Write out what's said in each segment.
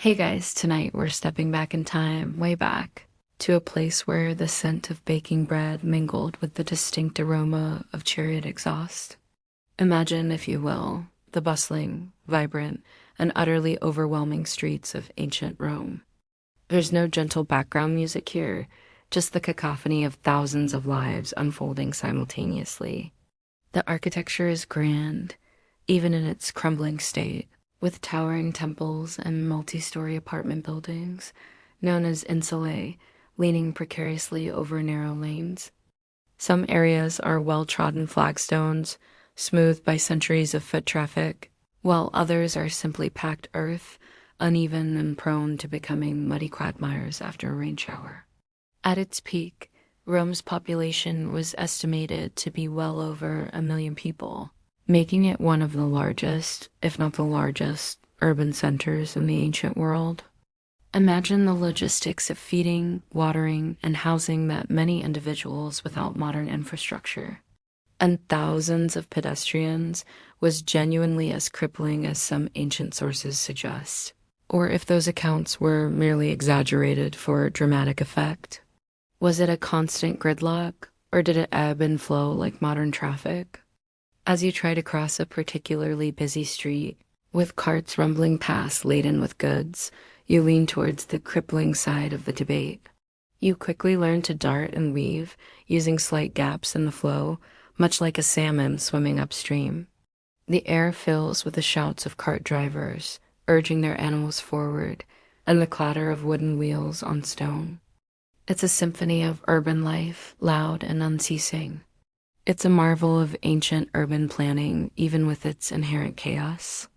Hey guys, tonight we're stepping back in time, way back, to a place where the scent of baking bread mingled with the distinct aroma of chariot exhaust. Imagine, if you will, the bustling, vibrant, and utterly overwhelming streets of ancient Rome. There's no gentle background music here, just the cacophony of thousands of lives unfolding simultaneously. The architecture is grand, even in its crumbling state, with towering temples and multi-story apartment buildings, known as insulae, leaning precariously over narrow lanes. Some areas are well-trodden flagstones, smoothed by centuries of foot traffic, while others are simply packed earth, uneven and prone to becoming muddy quagmires after a rain shower. At its peak, Rome's population was estimated to be well over 1 million people, making it one of the largest, if not the largest, urban centers in the ancient world. Imagine the logistics of feeding, watering, and housing that many individuals without modern infrastructure. And thousands of pedestrians was genuinely as crippling as some ancient sources suggest, or if those accounts were merely exaggerated for dramatic effect. Was it a constant gridlock, or did it ebb and flow like modern traffic? As you try to cross a particularly busy street, with carts rumbling past laden with goods, you lean towards the crippling side of the debate. You quickly learn to dart and weave, using slight gaps in the flow, much like a salmon swimming upstream. The air fills with the shouts of cart drivers, urging their animals forward, and the clatter of wooden wheels on stone. It's a symphony of urban life, loud and unceasing. It's a marvel of ancient urban planning, even with its inherent chaos.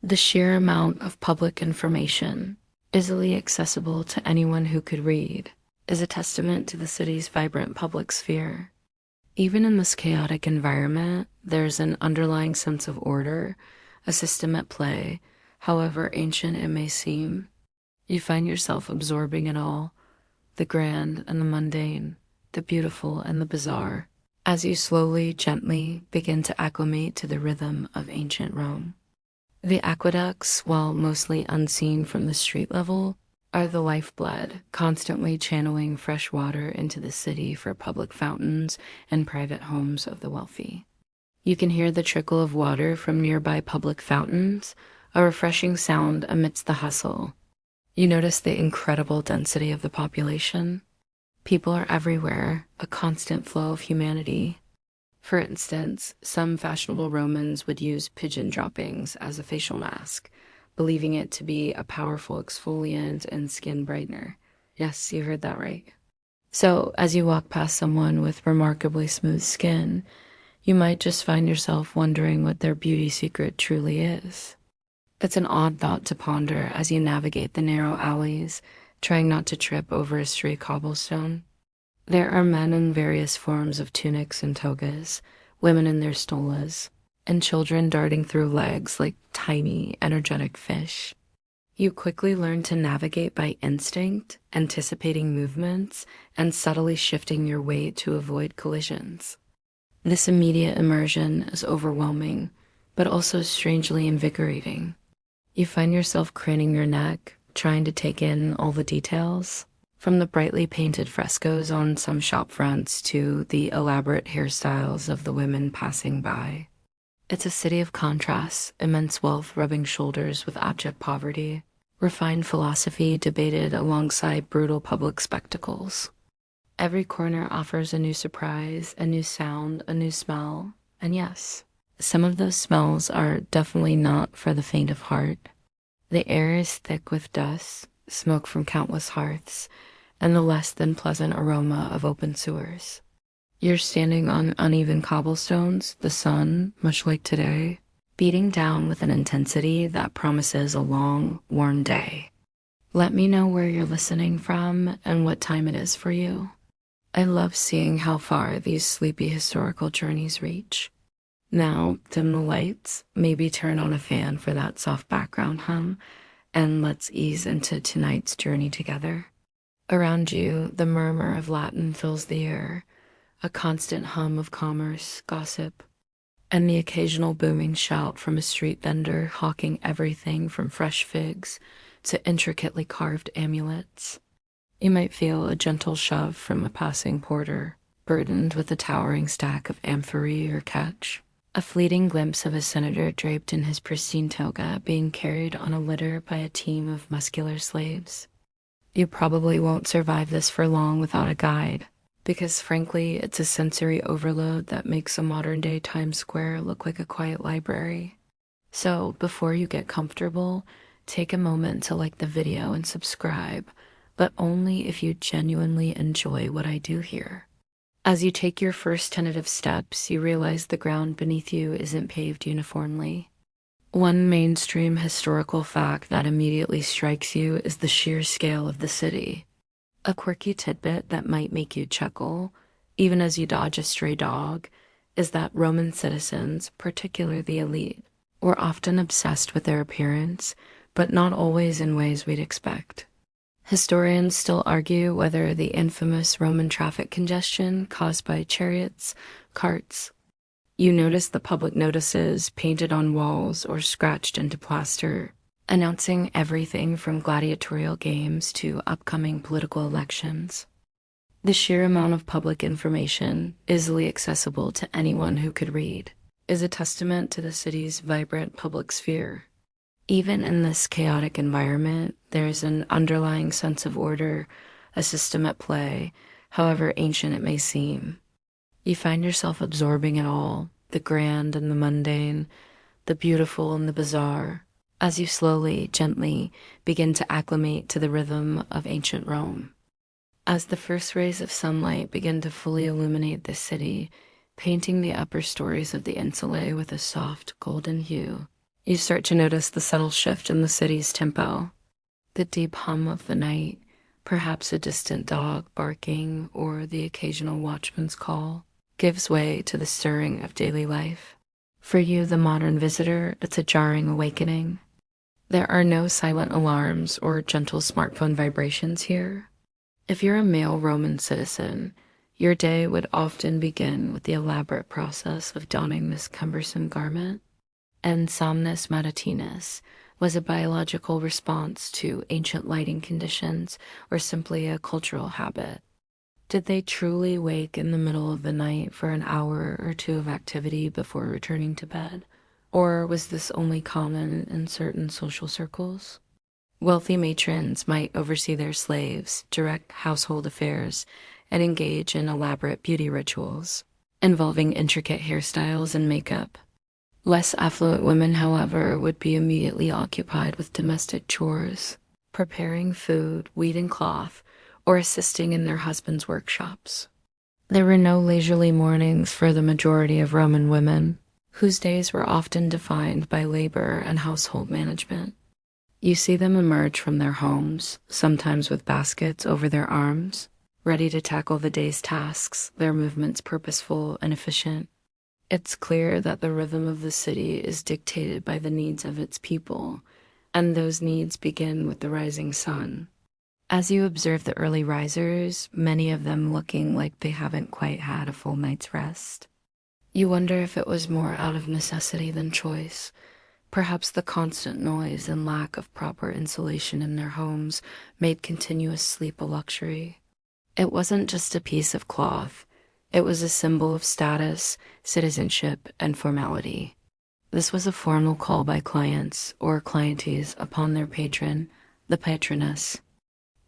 The sheer amount of public information, easily accessible to anyone who could read, is a testament to the city's vibrant public sphere. Even in this chaotic environment, there's an underlying sense of order, a system at play, however ancient it may seem. You find yourself absorbing it all, the grand and the mundane, the beautiful and the bizarre, as you slowly, gently begin to acclimate to the rhythm of ancient Rome. The aqueducts, while mostly unseen from the street level, are the lifeblood, constantly channeling fresh water into the city for public fountains and private homes of the wealthy. You can hear the trickle of water from nearby public fountains, a refreshing sound amidst the hustle. You notice the incredible density of the population. People are everywhere, a constant flow of humanity. For instance, some fashionable Romans would use pigeon droppings as a facial mask, believing it to be a powerful exfoliant and skin brightener. Yes, you heard that right. So, as you walk past someone with remarkably smooth skin, you might just find yourself wondering what their beauty secret truly is. It's an odd thought to ponder as you navigate the narrow alleys, trying not to trip over a stray cobblestone. There are men in various forms of tunics and togas, women in their stolas, and children darting through legs like tiny, energetic fish. You quickly learn to navigate by instinct, anticipating movements, and subtly shifting your weight to avoid collisions. This immediate immersion is overwhelming, but also strangely invigorating. You find yourself craning your neck, trying to take in all the details, from the brightly painted frescoes on some shop fronts to the elaborate hairstyles of the women passing by. It's a city of contrasts, immense wealth rubbing shoulders with abject poverty, refined philosophy debated alongside brutal public spectacles. Every corner offers a new surprise, a new sound, a new smell, and yes, some of those smells are definitely not for the faint of heart. The air is thick with dust, smoke from countless hearths, and the less than pleasant aroma of open sewers. You're standing on uneven cobblestones, the sun, much like today, beating down with an intensity that promises a long, warm day. Let me know where you're listening from and what time it is for you. I love seeing how far these sleepy historical journeys reach. Now, dim the lights, maybe turn on a fan for that soft background hum, and let's ease into tonight's journey together. Around you, the murmur of Latin fills the air, a constant hum of commerce, gossip, and the occasional booming shout from a street vendor hawking everything from fresh figs to intricately carved amulets. You might feel a gentle shove from a passing porter, burdened with a towering stack of amphorae or catch. A fleeting glimpse of a senator draped in his pristine toga being carried on a litter by a team of muscular slaves. You probably won't survive this for long without a guide, because frankly, it's a sensory overload that makes a modern-day Times Square look like a quiet library. So before you get comfortable, take a moment to like the video and subscribe, but only if you genuinely enjoy what I do here. As you take your first tentative steps, you realize the ground beneath you isn't paved uniformly. One mainstream historical fact that immediately strikes you is the sheer scale of the city. A quirky tidbit that might make you chuckle, even as you dodge a stray dog, is that Roman citizens, particularly the elite, were often obsessed with their appearance, but not always in ways we'd expect. Historians still argue whether the infamous Roman traffic congestion caused by chariots, carts. You notice the public notices painted on walls or scratched into plaster, announcing everything from gladiatorial games to upcoming political elections. The sheer amount of public information, easily accessible to anyone who could read, is a testament to the city's vibrant public sphere. Even in this chaotic environment, there's an underlying sense of order, a system at play, however ancient it may seem. You find yourself absorbing it all, the grand and the mundane, the beautiful and the bizarre, as you slowly, gently begin to acclimate to the rhythm of ancient Rome. As the first rays of sunlight begin to fully illuminate the city, painting the upper stories of the insulae with a soft golden hue, you start to notice the subtle shift in the city's tempo. The deep hum of the night, perhaps a distant dog barking or the occasional watchman's call, gives way to the stirring of daily life. For you, the modern visitor, it's a jarring awakening. There are no silent alarms or gentle smartphone vibrations here. If you're a male Roman citizen, your day would often begin with the elaborate process of donning this cumbersome garment. And somnus matutinus was a biological response to ancient lighting conditions or simply a cultural habit. Did they truly wake in the middle of the night for an hour or two of activity before returning to bed? Or was this only common in certain social circles? Wealthy matrons might oversee their slaves, direct household affairs, and engage in elaborate beauty rituals, involving intricate hairstyles and makeup. Less affluent women, however, would be immediately occupied with domestic chores, preparing food, weaving cloth, or assisting in their husbands' workshops. There were no leisurely mornings for the majority of Roman women, whose days were often defined by labor and household management. You see them emerge from their homes, sometimes with baskets over their arms, ready to tackle the day's tasks, their movements purposeful and efficient. It's clear that the rhythm of the city is dictated by the needs of its people, and those needs begin with the rising sun. As you observe the early risers, many of them looking like they haven't quite had a full night's rest, you wonder if it was more out of necessity than choice. Perhaps the constant noise and lack of proper insulation in their homes made continuous sleep a luxury. It wasn't just a piece of cloth. It was a symbol of status, citizenship, and formality. This was a formal call by clients or clientes upon their patron, the patroness.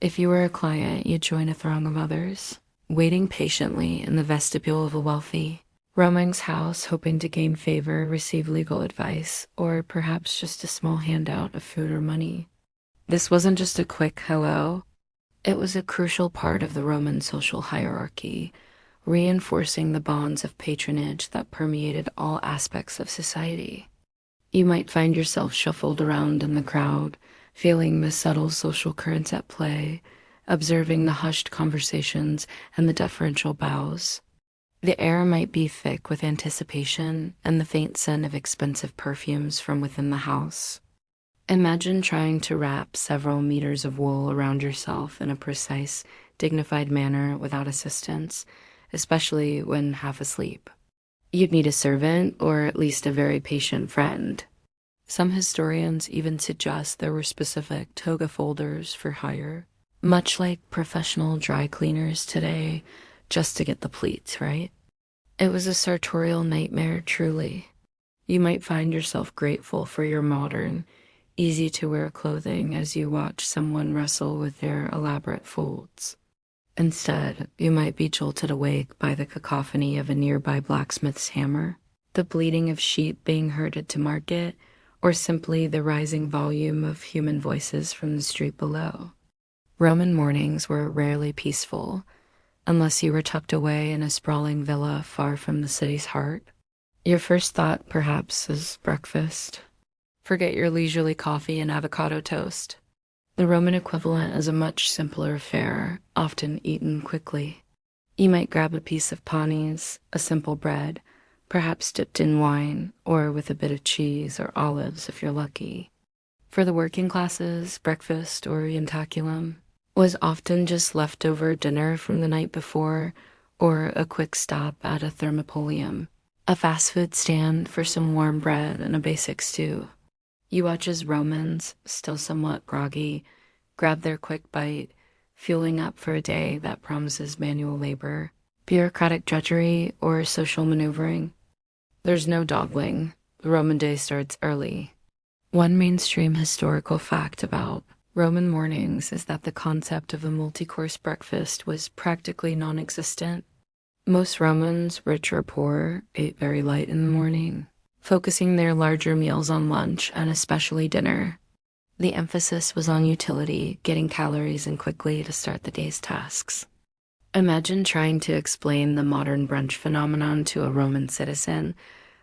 If you were a client, you'd join a throng of others, waiting patiently in the vestibule of a wealthy, roaming's house, hoping to gain favor, receive legal advice, or perhaps just a small handout of food or money. This wasn't just a quick hello. It was a crucial part of the Roman social hierarchy, reinforcing the bonds of patronage that permeated all aspects of society. You might find yourself shuffled around in the crowd, feeling the subtle social currents at play, observing the hushed conversations and the deferential bows. The air might be thick with anticipation and the faint scent of expensive perfumes from within the house. Imagine trying to wrap several meters of wool around yourself in a precise, dignified manner without assistance, especially when half asleep. You'd need a servant or at least a very patient friend. Some historians even suggest there were specific toga folders for hire, much like professional dry cleaners today, just to get the pleats right. It was a sartorial nightmare, truly. You might find yourself grateful for your modern, easy-to-wear clothing as you watch someone wrestle with their elaborate folds. Instead, you might be jolted awake by the cacophony of a nearby blacksmith's hammer, the bleating of sheep being herded to market, or simply the rising volume of human voices from the street below. Roman mornings were rarely peaceful, unless you were tucked away in a sprawling villa far from the city's heart. Your first thought, perhaps, is breakfast. Forget your leisurely coffee and avocado toast. The Roman equivalent is a much simpler fare, often eaten quickly. You might grab a piece of panes, a simple bread, perhaps dipped in wine, or with a bit of cheese or olives if you're lucky. For the working classes, breakfast, or ientaculum, was often just leftover dinner from the night before, or a quick stop at a thermopolium, a fast food stand for some warm bread and a basic stew. You watch as Romans, still somewhat groggy, grab their quick bite, fueling up for a day that promises manual labor, bureaucratic drudgery, or social maneuvering. There's no dawdling. The Roman day starts early. One mainstream historical fact about Roman mornings is that the concept of a multi-course breakfast was practically non-existent. Most Romans, rich or poor, ate very light in the morning, focusing their larger meals on lunch and especially dinner. The emphasis was on utility, getting calories in quickly to start the day's tasks. Imagine trying to explain the modern brunch phenomenon to a Roman citizen.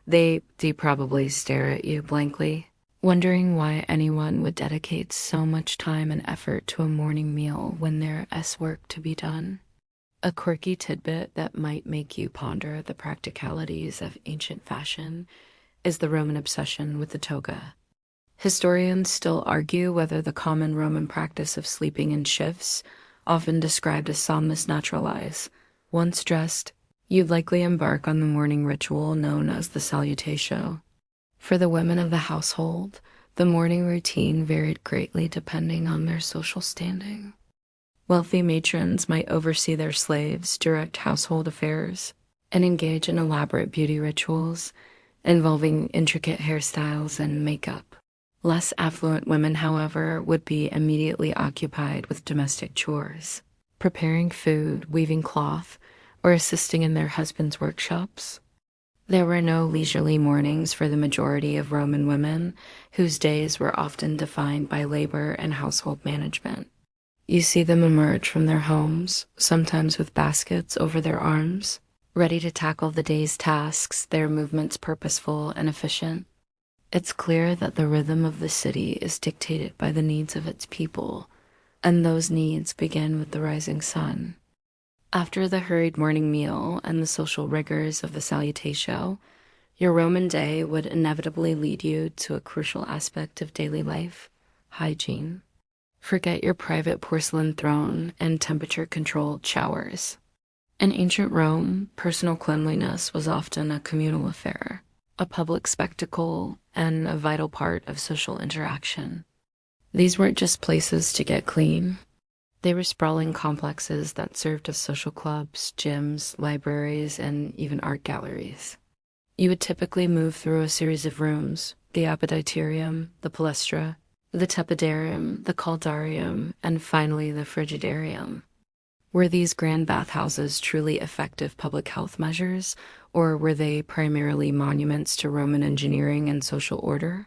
They'd probably stare at you blankly, wondering why anyone would dedicate so much time and effort to a morning meal when there's work to be done. A quirky tidbit that might make you ponder the practicalities of ancient fashion is the Roman obsession with the toga. Historians still argue whether the common Roman practice of sleeping in shifts, often described as somnus naturalis, once dressed, you'd likely embark on the morning ritual known as the salutatio. For the women of the household, the morning routine varied greatly depending on their social standing. Wealthy matrons might oversee their slaves, direct household affairs, and engage in elaborate beauty rituals involving intricate hairstyles and makeup. Less affluent women, however, would be immediately occupied with domestic chores, preparing food, weaving cloth, or assisting in their husbands' workshops. There were no leisurely mornings for the majority of Roman women, whose days were often defined by labor and household management. You see them emerge from their homes, sometimes with baskets over their arms, ready to tackle the day's tasks, their movements purposeful and efficient. It's clear that the rhythm of the city is dictated by the needs of its people, and those needs begin with the rising sun. After the hurried morning meal and the social rigors of the salutatio, your Roman day would inevitably lead you to a crucial aspect of daily life: hygiene. Forget your private porcelain throne and temperature-controlled showers. In ancient Rome, personal cleanliness was often a communal affair, a public spectacle, and a vital part of social interaction. These weren't just places to get clean. They were sprawling complexes that served as social clubs, gyms, libraries, and even art galleries. You would typically move through a series of rooms: the appetitorium, the palestra, the tepidarium, the caldarium, and finally the frigidarium. Were these grand bathhouses truly effective public health measures, or were they primarily monuments to Roman engineering and social order?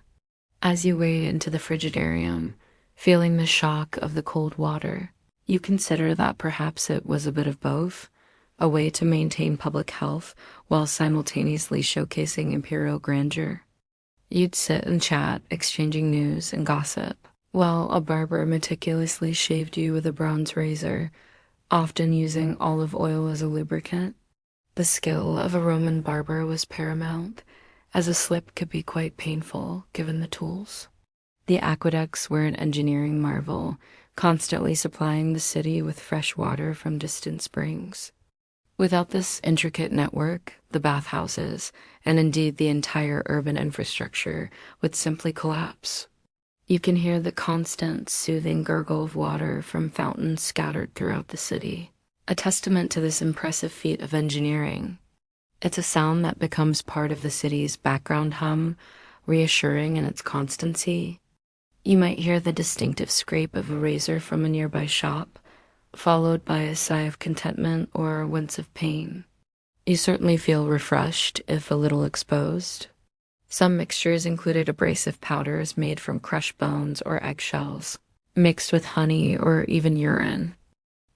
As you wade into the frigidarium, feeling the shock of the cold water, you consider that perhaps it was a bit of both, a way to maintain public health while simultaneously showcasing imperial grandeur. You'd sit and chat, exchanging news and gossip, while a barber meticulously shaved you with a bronze razor, often using olive oil as a lubricant. The skill of a Roman barber was paramount, as a slip could be quite painful given the tools. The aqueducts were an engineering marvel, constantly supplying the city with fresh water from distant springs. Without this intricate network, the bathhouses, and indeed the entire urban infrastructure, would simply collapse. You can hear the constant, soothing gurgle of water from fountains scattered throughout the city, a testament to this impressive feat of engineering. It's a sound that becomes part of the city's background hum, reassuring in its constancy. You might hear the distinctive scrape of a razor from a nearby shop, followed by a sigh of contentment or a wince of pain. You certainly feel refreshed, if a little exposed. Some mixtures included abrasive powders made from crushed bones or eggshells, mixed with honey or even urine.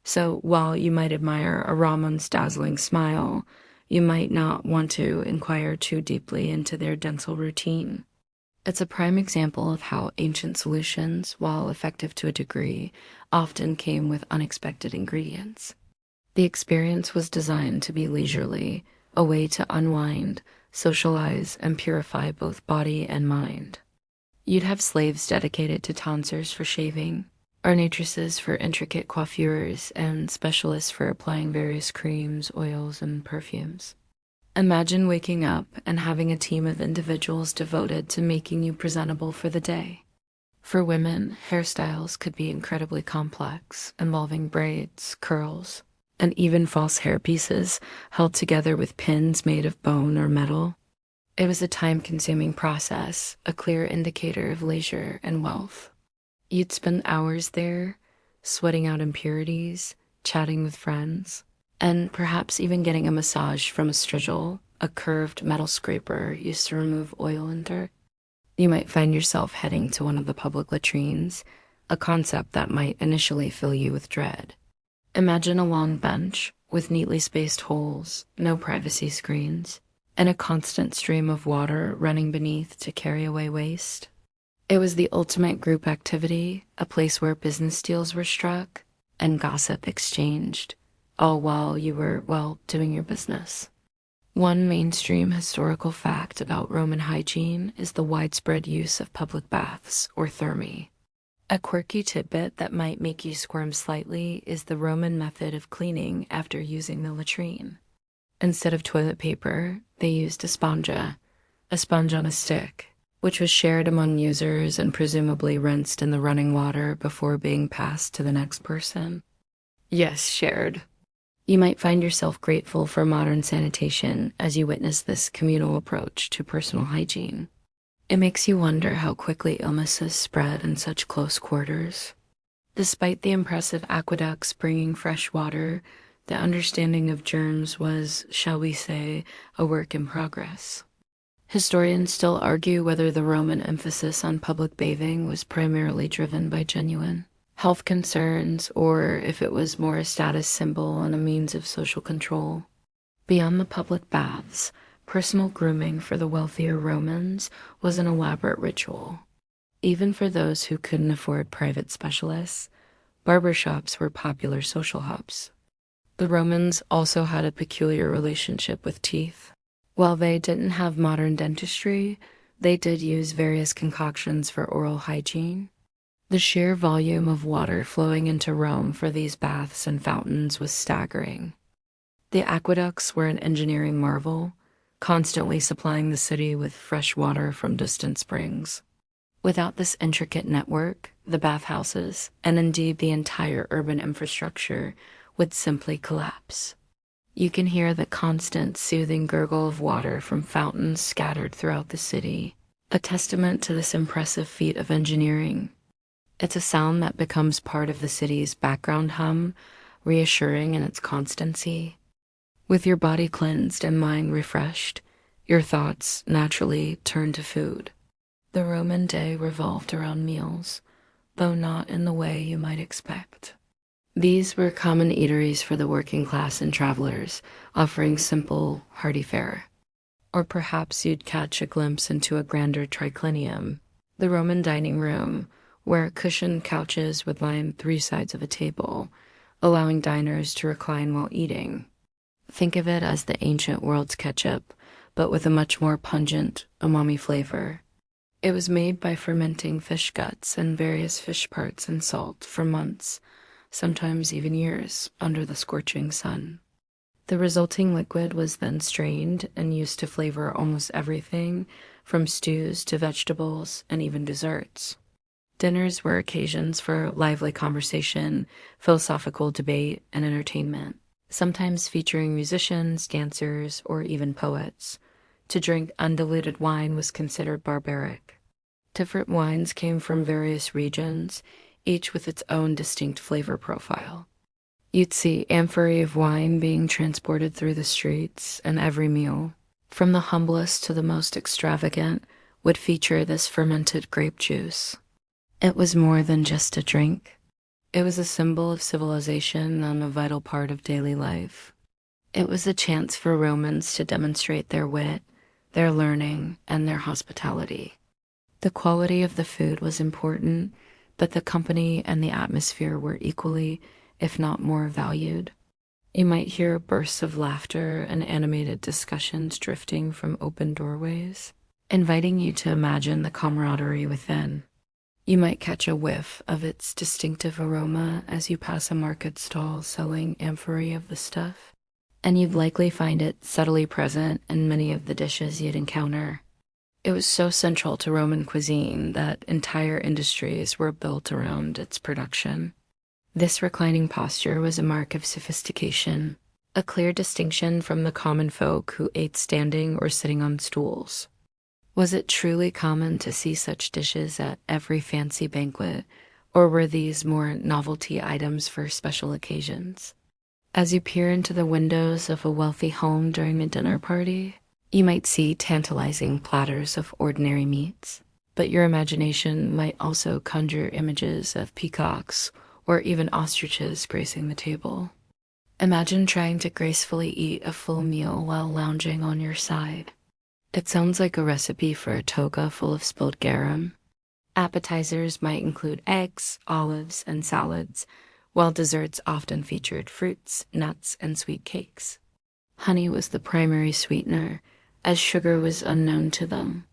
So while you might admire a Ramon's dazzling smile, you might not want to inquire too deeply into their dental routine. It's a prime example of how ancient solutions, while effective to a degree, often came with unexpected ingredients. The experience was designed to be leisurely, a way to unwind, socialize, and purify both body and mind. You'd have slaves dedicated to tonsors for shaving, ornatresses for intricate coiffures, and specialists for applying various creams, oils, and perfumes. Imagine waking up and having a team of individuals devoted to making you presentable for the day. For women, hairstyles could be incredibly complex, involving braids, curls, and even false hair pieces held together with pins made of bone or metal. It was a time-consuming process, a clear indicator of leisure and wealth. You'd spend hours there, sweating out impurities, chatting with friends, and perhaps even getting a massage from a strigil, a curved metal scraper used to remove oil and dirt. You might find yourself heading to one of the public latrines, a concept that might initially fill you with dread. Imagine a long bench with neatly spaced holes, no privacy screens, and a constant stream of water running beneath to carry away waste. It was the ultimate group activity, a place where business deals were struck and gossip exchanged, all while you were, well, doing your business. One mainstream historical fact about Roman hygiene is the widespread use of public baths, or thermae. A quirky tidbit that might make you squirm slightly is the Roman method of cleaning after using the latrine. Instead of toilet paper, they used a spongia, a sponge on a stick, which was shared among users and presumably rinsed in the running water before being passed to the next person. Yes, shared. You might find yourself grateful for modern sanitation as you witness this communal approach to personal hygiene. It makes you wonder how quickly illnesses spread in such close quarters. Despite the impressive aqueducts bringing fresh water, the understanding of germs was, shall we say, a work in progress. Historians still argue whether the Roman emphasis on public bathing was primarily driven by genuine health concerns, or if it was more a status symbol and a means of social control. Beyond the public baths, personal grooming for the wealthier Romans was an elaborate ritual. Even for those who couldn't afford private specialists, barbershops were popular social hubs. The Romans also had a peculiar relationship with teeth. While they didn't have modern dentistry, they did use various concoctions for oral hygiene. The sheer volume of water flowing into Rome for these baths and fountains was staggering. The aqueducts were an engineering marvel, constantly supplying the city with fresh water from distant springs. Without this intricate network, the bathhouses, and indeed the entire urban infrastructure, would simply collapse. You can hear the constant, soothing gurgle of water from fountains scattered throughout the city, a testament to this impressive feat of engineering. It's a sound that becomes part of the city's background hum, reassuring in its constancy. With your body cleansed and mind refreshed, your thoughts naturally turn to food. The Roman day revolved around meals, though not in the way you might expect. These were common eateries for the working class and travelers, offering simple, hearty fare. Or perhaps you'd catch a glimpse into a grander triclinium, the Roman dining room, where cushioned couches would line three sides of a table, allowing diners to recline while eating. Think of it as the ancient world's ketchup, but with a much more pungent, umami flavor. It was made by fermenting fish guts and various fish parts in salt for months, sometimes even years, under the scorching sun. The resulting liquid was then strained and used to flavor almost everything, from stews to vegetables and even desserts. Dinners were occasions for lively conversation, philosophical debate, and entertainment, sometimes featuring musicians, dancers, or even poets. To drink undiluted wine was considered barbaric. Different wines came from various regions, each with its own distinct flavor profile. You'd see amphorae of wine being transported through the streets, and every meal, from the humblest to the most extravagant, would feature this fermented grape juice. It was more than just a drink. It was a symbol of civilization and a vital part of daily life. It was a chance for Romans to demonstrate their wit, their learning, and their hospitality. The quality of the food was important, but the company and the atmosphere were equally, if not more, valued. You might hear bursts of laughter and animated discussions drifting from open doorways, inviting you to imagine the camaraderie within. You might catch a whiff of its distinctive aroma as you pass a market stall selling amphorae of the stuff, and you'd likely find it subtly present in many of the dishes you'd encounter. It was so central to Roman cuisine that entire industries were built around its production. This reclining posture was a mark of sophistication, a clear distinction from the common folk who ate standing or sitting on stools. Was it truly common to see such dishes at every fancy banquet, or were these more novelty items for special occasions? As you peer into the windows of a wealthy home during a dinner party, you might see tantalizing platters of ordinary meats, but your imagination might also conjure images of peacocks or even ostriches gracing the table. Imagine trying to gracefully eat a full meal while lounging on your side. It sounds like a recipe for a toga full of spilled garum. Appetizers might include eggs, olives, and salads, while desserts often featured fruits, nuts, and sweet cakes. Honey was the primary sweetener, as sugar was unknown to them.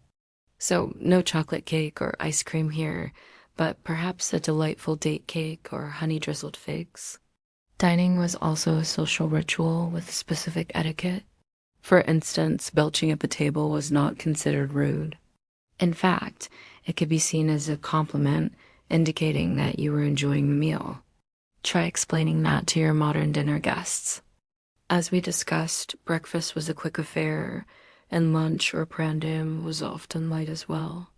So no chocolate cake or ice cream here, but perhaps a delightful date cake or honey-drizzled figs. Dining was also a social ritual with specific etiquette. For instance, belching at the table was not considered rude. In fact, it could be seen as a compliment, indicating that you were enjoying the meal. Try explaining that to your modern dinner guests. As we discussed, breakfast was a quick affair, and lunch or prandium was often light as well.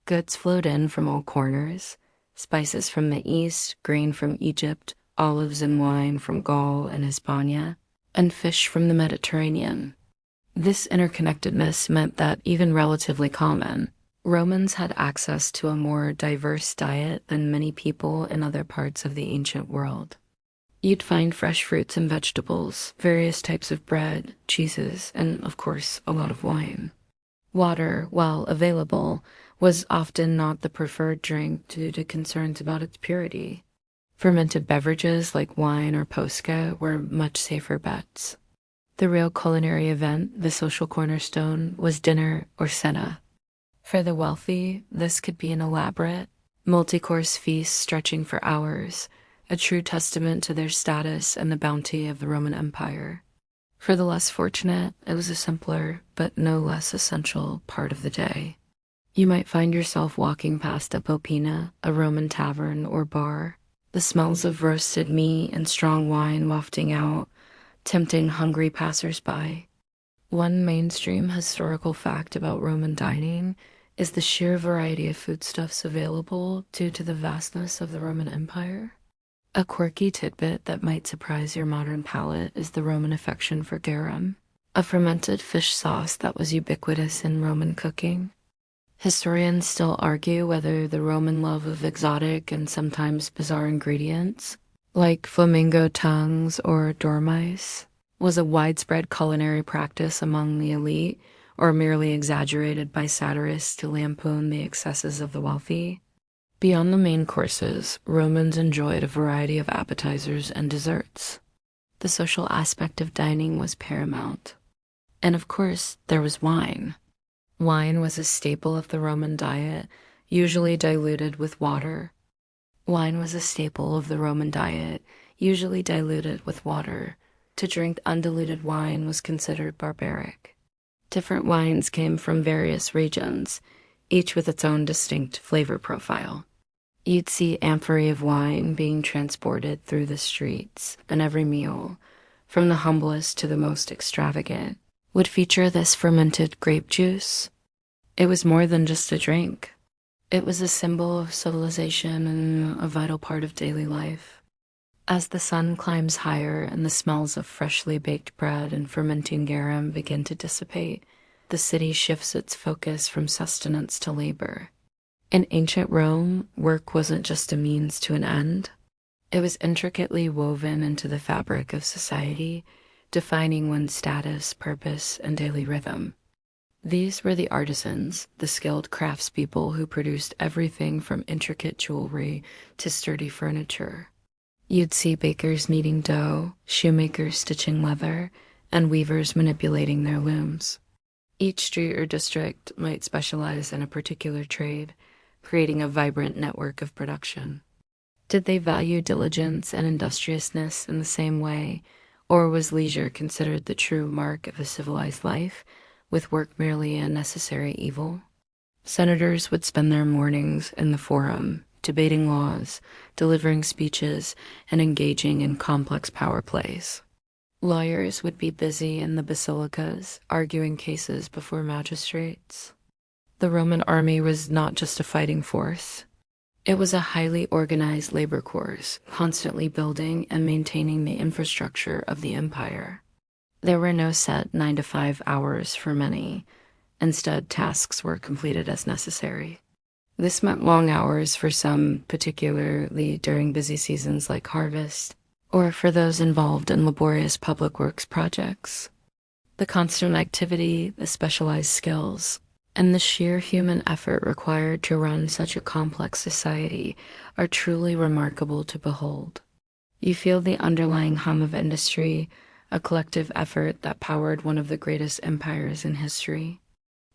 Goods flowed in from all corners, spices from the east, grain from Egypt, olives and wine from Gaul and Hispania, and fish from the Mediterranean. This interconnectedness meant that, even relatively common, Romans had access to a more diverse diet than many people in other parts of the ancient world. You'd find fresh fruits and vegetables, various types of bread, cheeses, and, of course, a lot of wine. Water, while available, was often not the preferred drink due to concerns about its purity. Fermented beverages like wine or posca were much safer bets. The real culinary event, the social cornerstone, was dinner or cena. For the wealthy, this could be an elaborate, multi-course feast stretching for hours, a true testament to their status and the bounty of the Roman Empire. For the less fortunate, it was a simpler, but no less essential, part of the day. You might find yourself walking past a popina, a Roman tavern or bar, the smells of roasted meat and strong wine wafting out, tempting hungry passers-by. One mainstream historical fact about Roman dining is the sheer variety of foodstuffs available due to the vastness of the Roman Empire. A quirky tidbit that might surprise your modern palate is the Roman affection for garum, a fermented fish sauce that was ubiquitous in Roman cooking. Historians still argue whether the Roman love of exotic and sometimes bizarre ingredients, like flamingo tongues or dormice, was a widespread culinary practice among the elite, or merely exaggerated by satirists to lampoon the excesses of the wealthy. Beyond the main courses, Romans enjoyed a variety of appetizers and desserts. The social aspect of dining was paramount. And of course, there was wine. Wine was a staple of the Roman diet, usually diluted with water. Wine was a staple of the Roman diet, usually diluted with water. To drink undiluted wine was considered barbaric. Different wines came from various regions, each with its own distinct flavor profile. You'd see amphorae of wine being transported through the streets, and every meal, from the humblest to the most extravagant, would feature this fermented grape juice. It was more than just a drink. It was a symbol of civilization and a vital part of daily life. As the sun climbs higher and the smells of freshly baked bread and fermenting garum begin to dissipate, the city shifts its focus from sustenance to labor. In ancient Rome, work wasn't just a means to an end. It was intricately woven into the fabric of society, defining one's status, purpose, and daily rhythm. These were the artisans, the skilled craftspeople who produced everything from intricate jewelry to sturdy furniture. You'd see bakers kneading dough, shoemakers stitching leather, and weavers manipulating their looms. Each street or district might specialize in a particular trade, creating a vibrant network of production. Did they value diligence and industriousness in the same way, or was leisure considered the true mark of a civilized life, with work merely a necessary evil? Senators would spend their mornings in the forum, debating laws, delivering speeches, and engaging in complex power plays. Lawyers would be busy in the basilicas, arguing cases before magistrates. The Roman army was not just a fighting force. It was a highly organized labor force, constantly building and maintaining the infrastructure of the empire. There were no set 9-to-5 hours for many. Instead, tasks were completed as necessary. This meant long hours for some, particularly during busy seasons like harvest, or for those involved in laborious public works projects. The constant activity, the specialized skills, and the sheer human effort required to run such a complex society are truly remarkable to behold. You feel the underlying hum of industry, a collective effort that powered one of the greatest empires in history.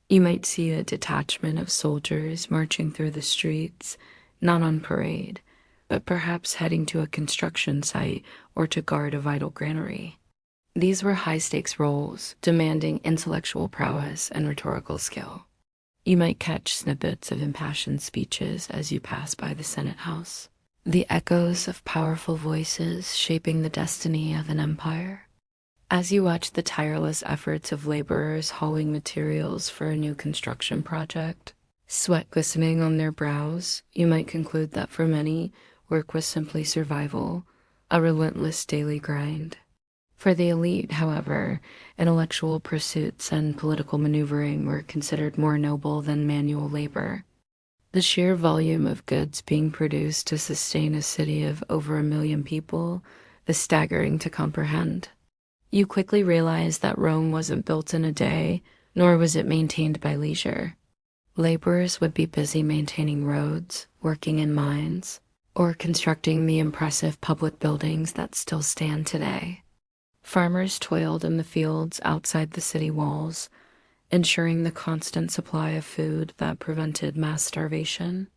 You might see a detachment of soldiers marching through the streets, not on parade, but perhaps heading to a construction site or to guard a vital granary. These were high-stakes roles, demanding intellectual prowess and rhetorical skill. You might catch snippets of impassioned speeches as you pass by the Senate House, the echoes of powerful voices shaping the destiny of an empire. As you watch the tireless efforts of laborers hauling materials for a new construction project, sweat glistening on their brows, you might conclude that for many, work was simply survival, a relentless daily grind. For the elite, however, intellectual pursuits and political maneuvering were considered more noble than manual labor. The sheer volume of goods being produced to sustain a city of over 1 million people is staggering to comprehend. You quickly realize that Rome wasn't built in a day, nor was it maintained by leisure. Laborers would be busy maintaining roads, working in mines, or constructing the impressive public buildings that still stand today. Farmers toiled in the fields outside the city walls, ensuring the constant supply of food that prevented mass starvation.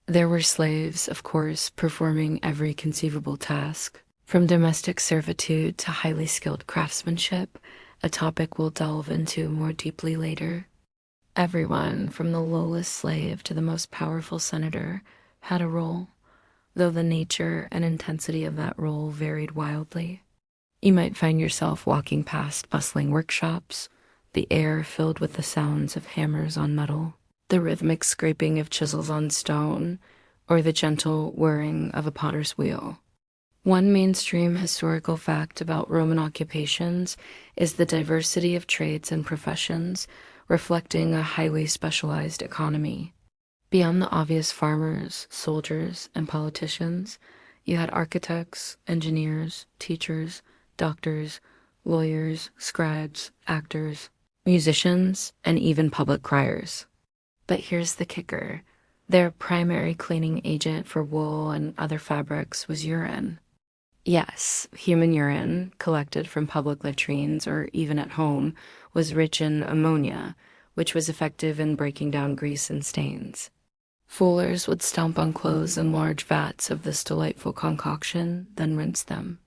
There were slaves, of course, performing every conceivable task, from domestic servitude to highly skilled craftsmanship, a topic we'll delve into more deeply later. Everyone, from the lowest slave to the most powerful senator, had a role, though the nature and intensity of that role varied wildly. You might find yourself walking past bustling workshops, the air filled with the sounds of hammers on metal, the rhythmic scraping of chisels on stone, or the gentle whirring of a potter's wheel. One mainstream historical fact about Roman occupations is the diversity of trades and professions, reflecting a highly specialized economy. Beyond the obvious farmers, soldiers, and politicians, you had architects, engineers, teachers, doctors, lawyers, scribes, actors, musicians, and even public criers. But here's the kicker. Their primary cleaning agent for wool and other fabrics was urine. Yes, human urine, collected from public latrines or even at home, was rich in ammonia, which was effective in breaking down grease and stains. Fullers would stomp on clothes in large vats of this delightful concoction, then rinse them.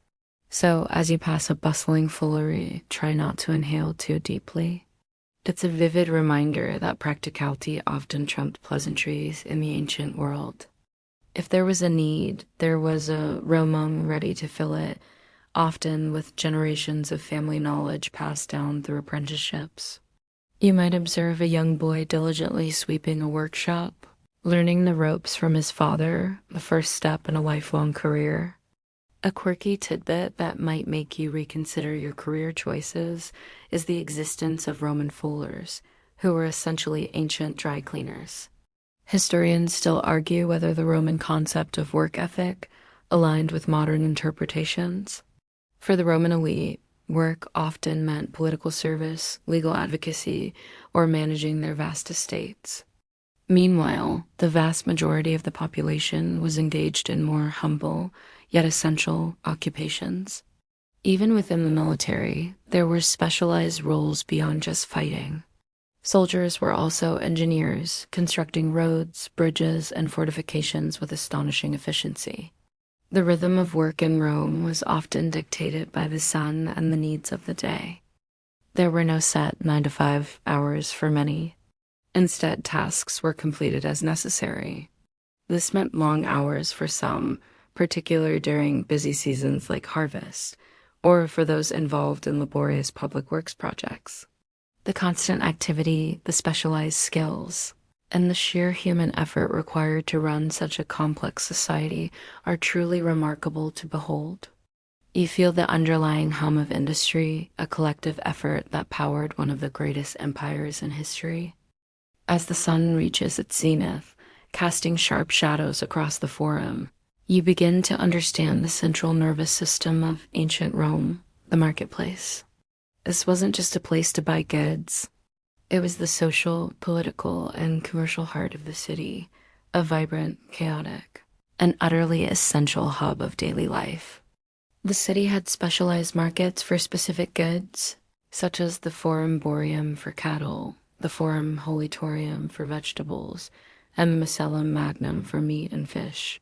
So as you pass a bustling foolery, try not to inhale too deeply. It's a vivid reminder that practicality often trumped pleasantries in the ancient world. If there was a need, there was a Romang ready to fill it, often with generations of family knowledge passed down through apprenticeships. You might observe a young boy diligently sweeping a workshop, learning the ropes from his father, the first step in a lifelong career. A quirky tidbit that might make you reconsider your career choices is the existence of Roman fullers, who were essentially ancient dry cleaners. Historians still argue whether the Roman concept of work ethic aligned with modern interpretations. For the Roman elite, work often meant political service, legal advocacy, or managing their vast estates. Meanwhile, the vast majority of the population was engaged in more humble, yet essential occupations. Even within the military, there were specialized roles beyond just fighting. Soldiers were also engineers, constructing roads, bridges, and fortifications with astonishing efficiency. The rhythm of work in Rome was often dictated by the sun and the needs of the day. There were no set 9 to 5 hours for many. Instead, tasks were completed as necessary. This meant long hours for some, particularly during busy seasons like harvest, or for those involved in laborious public works projects. The constant activity, the specialized skills, and the sheer human effort required to run such a complex society are truly remarkable to behold. You feel the underlying hum of industry, a collective effort that powered one of the greatest empires in history. As the sun reaches its zenith, casting sharp shadows across the forum, you begin to understand the central nervous system of ancient Rome, the marketplace. This wasn't just a place to buy goods. It was the social, political, and commercial heart of the city, a vibrant, chaotic, and utterly essential hub of daily life. The city had specialized markets for specific goods, such as the Forum Boreum for cattle, the Forum Holitorium for vegetables, and the Macellum Magnum for meat and fish.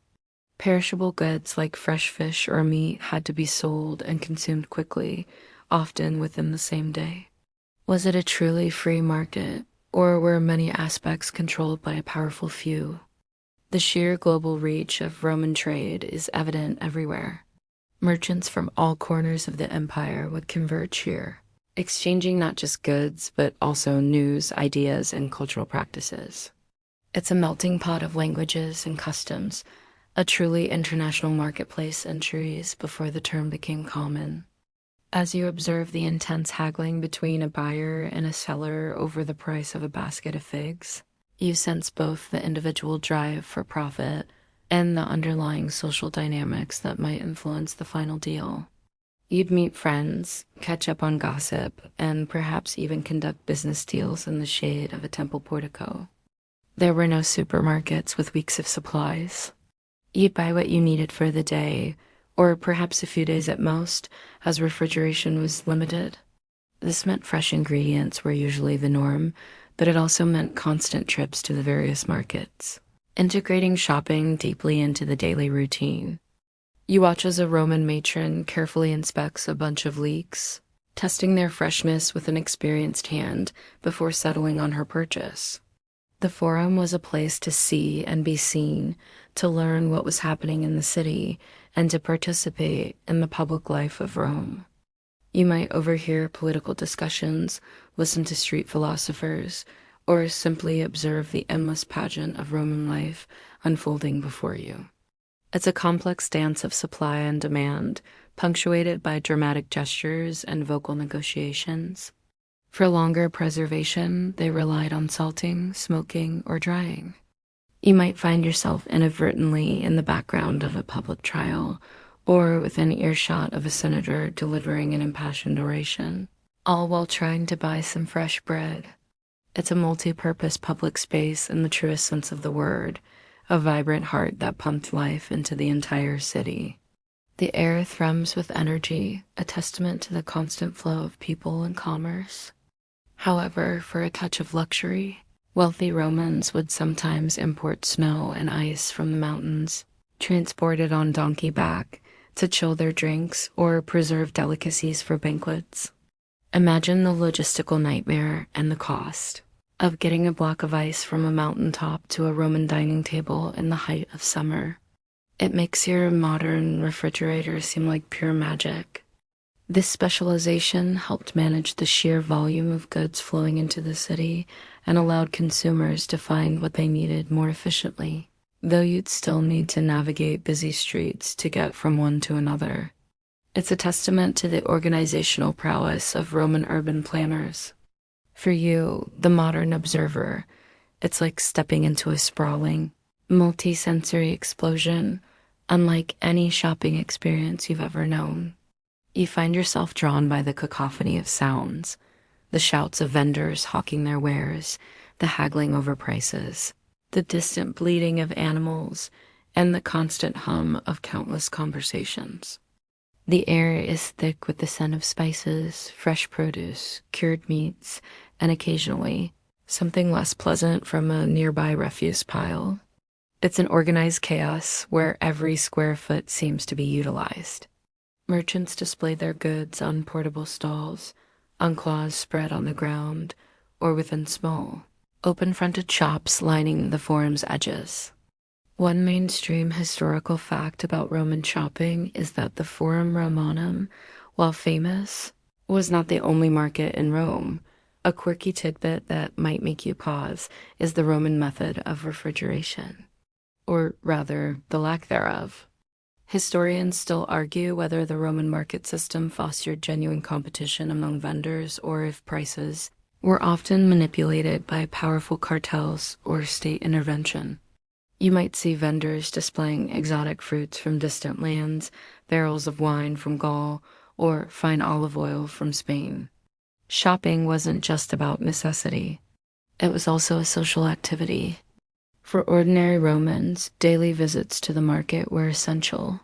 Perishable goods like fresh fish or meat had to be sold and consumed quickly, often within the same day. Was it a truly free market, or were many aspects controlled by a powerful few? The sheer global reach of Roman trade is evident everywhere. Merchants from all corners of the empire would converge here, exchanging not just goods, but also news, ideas, and cultural practices. It's a melting pot of languages and customs, a truly international marketplace centuries before the term became common. As you observe the intense haggling between a buyer and a seller over the price of a basket of figs, you sense both the individual drive for profit and the underlying social dynamics that might influence the final deal. You'd meet friends, catch up on gossip, and perhaps even conduct business deals in the shade of a temple portico. There were no supermarkets with weeks of supplies. You'd buy what you needed for the day, or perhaps a few days at most, as refrigeration was limited. This meant fresh ingredients were usually the norm, but it also meant constant trips to the various markets, integrating shopping deeply into the daily routine. You watch as a Roman matron carefully inspects a bunch of leeks, testing their freshness with an experienced hand before settling on her purchase. The Forum was a place to see and be seen, to learn what was happening in the city, and to participate in the public life of Rome. You might overhear political discussions, listen to street philosophers, or simply observe the endless pageant of Roman life unfolding before you. It's a complex dance of supply and demand, punctuated by dramatic gestures and vocal negotiations. For longer preservation, they relied on salting, smoking, or drying. You might find yourself inadvertently in the background of a public trial, or within earshot of a senator delivering an impassioned oration, all while trying to buy some fresh bread. It's a multi-purpose public space in the truest sense of the word, a vibrant heart that pumped life into the entire city. The air thrums with energy, a testament to the constant flow of people and commerce. However, for a touch of luxury, wealthy Romans would sometimes import snow and ice from the mountains, transported on donkey back, to chill their drinks or preserve delicacies for banquets. Imagine the logistical nightmare and the cost of getting a block of ice from a mountaintop to a Roman dining table in the height of summer. It makes your modern refrigerator seem like pure magic. This specialization helped manage the sheer volume of goods flowing into the city and allowed consumers to find what they needed more efficiently, though you'd still need to navigate busy streets to get from one to another. It's a testament to the organizational prowess of Roman urban planners. For you, the modern observer, it's like stepping into a sprawling, multi-sensory explosion, unlike any shopping experience you've ever known. You find yourself drawn by the cacophony of sounds, the shouts of vendors hawking their wares, the haggling over prices, the distant bleating of animals, and the constant hum of countless conversations. The air is thick with the scent of spices, fresh produce, cured meats, and occasionally something less pleasant from a nearby refuse pile. It's an organized chaos where every square foot seems to be utilized. Merchants display their goods on portable stalls, on cloths spread on the ground, or within small, open-fronted shops lining the forum's edges. One mainstream historical fact about Roman shopping is that the Forum Romanum, while famous, was not the only market in Rome. A quirky tidbit that might make you pause is the Roman method of refrigeration, or rather, the lack thereof. Historians still argue whether the Roman market system fostered genuine competition among vendors or if prices were often manipulated by powerful cartels or state intervention. You might see vendors displaying exotic fruits from distant lands, barrels of wine from Gaul, or fine olive oil from Spain. Shopping wasn't just about necessity. It was also a social activity. For ordinary Romans, daily visits to the market were essential.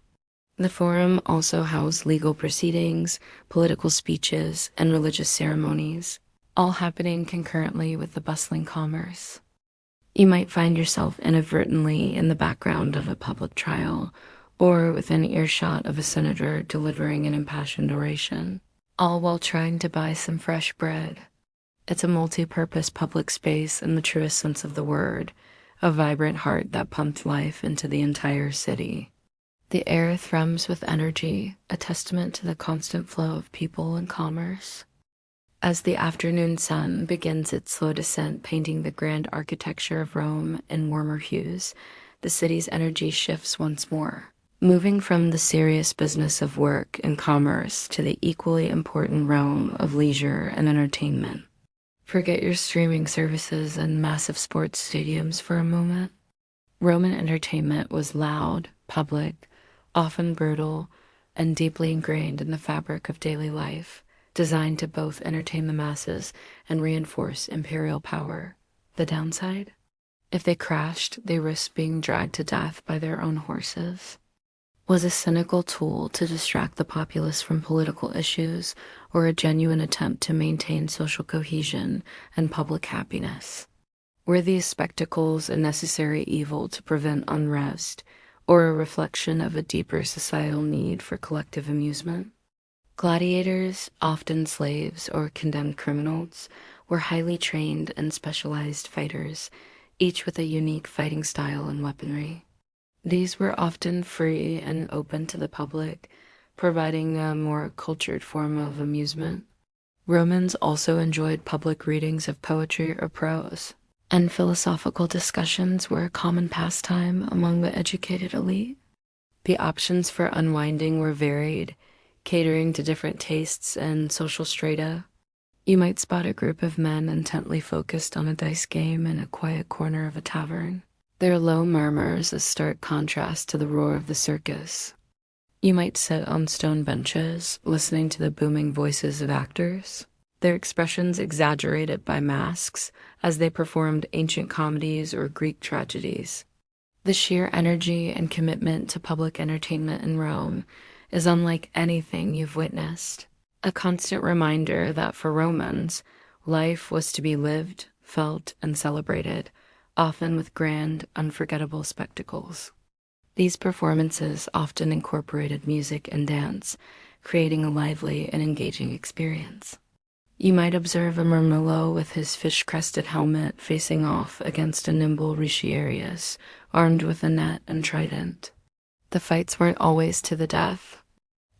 The Forum also housed legal proceedings, political speeches, and religious ceremonies, all happening concurrently with the bustling commerce. You might find yourself inadvertently in the background of a public trial, or within earshot of a senator delivering an impassioned oration, all while trying to buy some fresh bread. It's a multi-purpose public space in the truest sense of the word, a vibrant heart that pumped life into the entire city. The air thrums with energy, a testament to the constant flow of people and commerce. As the afternoon sun begins its slow descent, painting the grand architecture of Rome in warmer hues, the city's energy shifts once more, moving from the serious business of work and commerce to the equally important realm of leisure and entertainment. Forget your streaming services and massive sports stadiums for a moment. Roman entertainment was loud, public, often brutal, and deeply ingrained in the fabric of daily life, designed to both entertain the masses and reinforce imperial power. The downside? If they crashed, they risked being dragged to death by their own horses. Was a cynical tool to distract the populace from political issues, or a genuine attempt to maintain social cohesion and public happiness? Were these spectacles a necessary evil to prevent unrest, or a reflection of a deeper societal need for collective amusement? Gladiators, often slaves or condemned criminals, were highly trained and specialized fighters, each with a unique fighting style and weaponry. These were often free and open to the public, providing a more cultured form of amusement. Romans also enjoyed public readings of poetry or prose, and philosophical discussions were a common pastime among the educated elite. The options for unwinding were varied, catering to different tastes and social strata. You might spot a group of men intently focused on a dice game in a quiet corner of a tavern, their low murmurs a stark contrast to the roar of the circus. You might sit on stone benches, listening to the booming voices of actors, their expressions exaggerated by masks as they performed ancient comedies or Greek tragedies. The sheer energy and commitment to public entertainment in Rome is unlike anything you've witnessed. A constant reminder that for Romans, life was to be lived, felt, and celebrated, often with grand, unforgettable spectacles. These performances often incorporated music and dance, creating a lively and engaging experience. You might observe a Murmillo with his fish-crested helmet facing off against a nimble Ricciarius, armed with a net and trident. The fights weren't always to the death.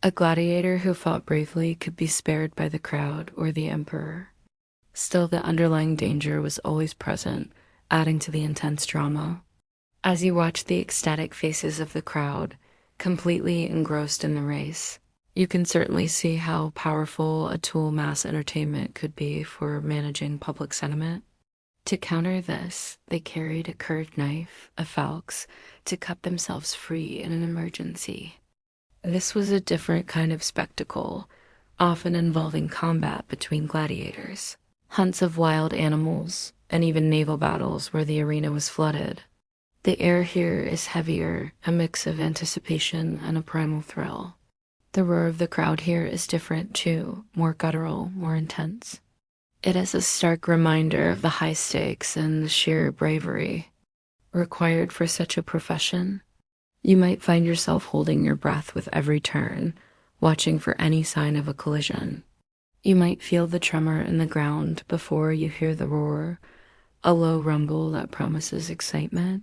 A gladiator who fought bravely could be spared by the crowd or the emperor. Still, the underlying danger was always present, adding to the intense drama. As you watch the ecstatic faces of the crowd, completely engrossed in the race, you can certainly see how powerful a tool mass entertainment could be for managing public sentiment. To counter this, they carried a curved knife, a falx, to cut themselves free in an emergency. This was a different kind of spectacle, often involving combat between gladiators, hunts of wild animals, and even naval battles where the arena was flooded. The air here is heavier, a mix of anticipation and a primal thrill. The roar of the crowd here is different too, more guttural, more intense. It is a stark reminder of the high stakes and the sheer bravery required for such a profession. You might find yourself holding your breath with every turn, watching for any sign of a collision. You might feel the tremor in the ground before you hear the roar, a low rumble that promises excitement.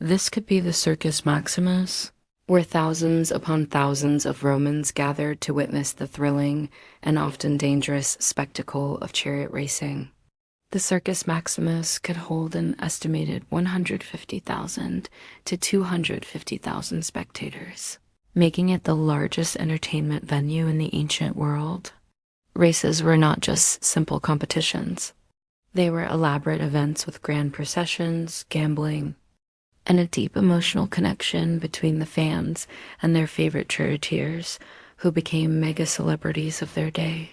This could be the Circus Maximus, where thousands upon thousands of Romans gathered to witness the thrilling and often dangerous spectacle of chariot racing. The Circus Maximus could hold an estimated 150,000 to 250,000 spectators, making it the largest entertainment venue in the ancient world. Races were not just simple competitions. They were elaborate events with grand processions, gambling, and a deep emotional connection between the fans and their favorite charioteers, who became mega celebrities of their day.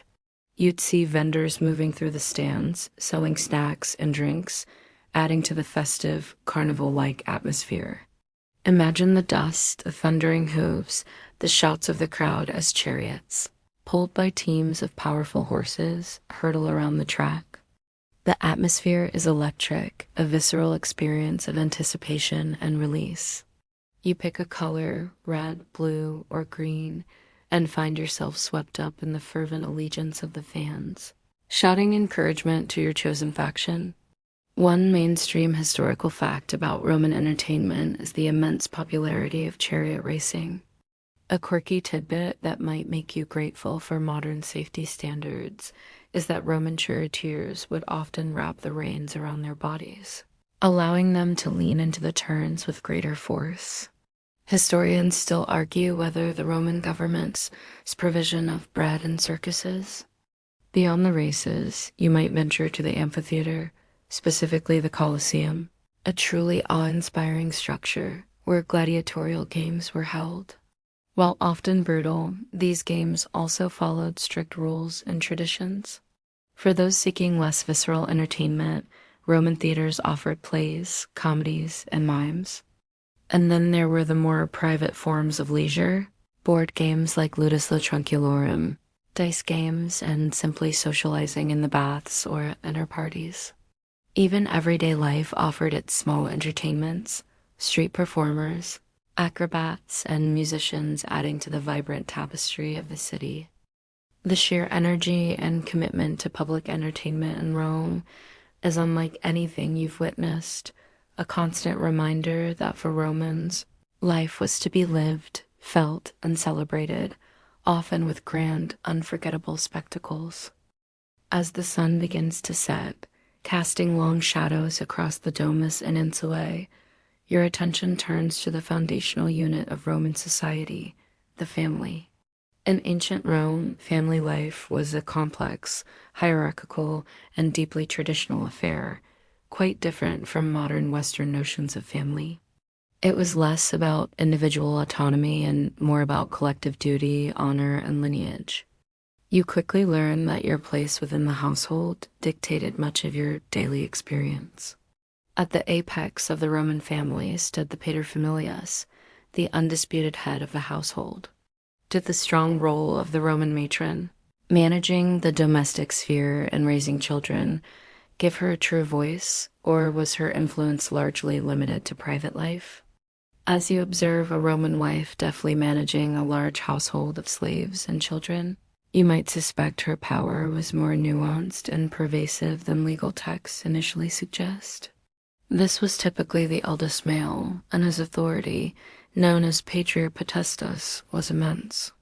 You'd see vendors moving through the stands, selling snacks and drinks, adding to the festive, carnival-like atmosphere. Imagine the dust, the thundering hooves, the shouts of the crowd as chariots, pulled by teams of powerful horses, hurtle around the track. The atmosphere is electric, a visceral experience of anticipation and release. You pick a color, red, blue, or green, and find yourself swept up in the fervent allegiance of the fans, shouting encouragement to your chosen faction. One mainstream historical fact about Roman entertainment is the immense popularity of chariot racing. A quirky tidbit that might make you grateful for modern safety standards is that Roman charioteers would often wrap the reins around their bodies, allowing them to lean into the turns with greater force. Historians still argue whether the Roman government's provision of bread and circuses. Beyond the races, you might venture to the amphitheater, specifically the Colosseum, a truly awe-inspiring structure where gladiatorial games were held. While often brutal, these games also followed strict rules and traditions. For those seeking less visceral entertainment, Roman theaters offered plays, comedies, and mimes. And then there were the more private forms of leisure, board games like Ludus Latrunculorum, dice games, and simply socializing in the baths or at dinner parties. Even everyday life offered its small entertainments, street performers, acrobats, and musicians adding to the vibrant tapestry of the city. The sheer energy and commitment to public entertainment in Rome is unlike anything you've witnessed, a constant reminder that for Romans, life was to be lived, felt, and celebrated, often with grand, unforgettable spectacles. As the sun begins to set, casting long shadows across the domus and insulae, your attention turns to the foundational unit of Roman society, the family. In ancient Rome, family life was a complex, hierarchical, and deeply traditional affair, quite different from modern Western notions of family. It was less about individual autonomy and more about collective duty, honor, and lineage. You quickly learn that your place within the household dictated much of your daily experience. At the apex of the Roman family stood the paterfamilias, the undisputed head of the household. Did the strong role of the Roman matron, managing the domestic sphere and raising children, give her a true voice, or was her influence largely limited to private life? As you observe a Roman wife deftly managing a large household of slaves and children, you might suspect her power was more nuanced and pervasive than legal texts initially suggest. This was typically the eldest male, and his authority, known as patria potestas, was immense.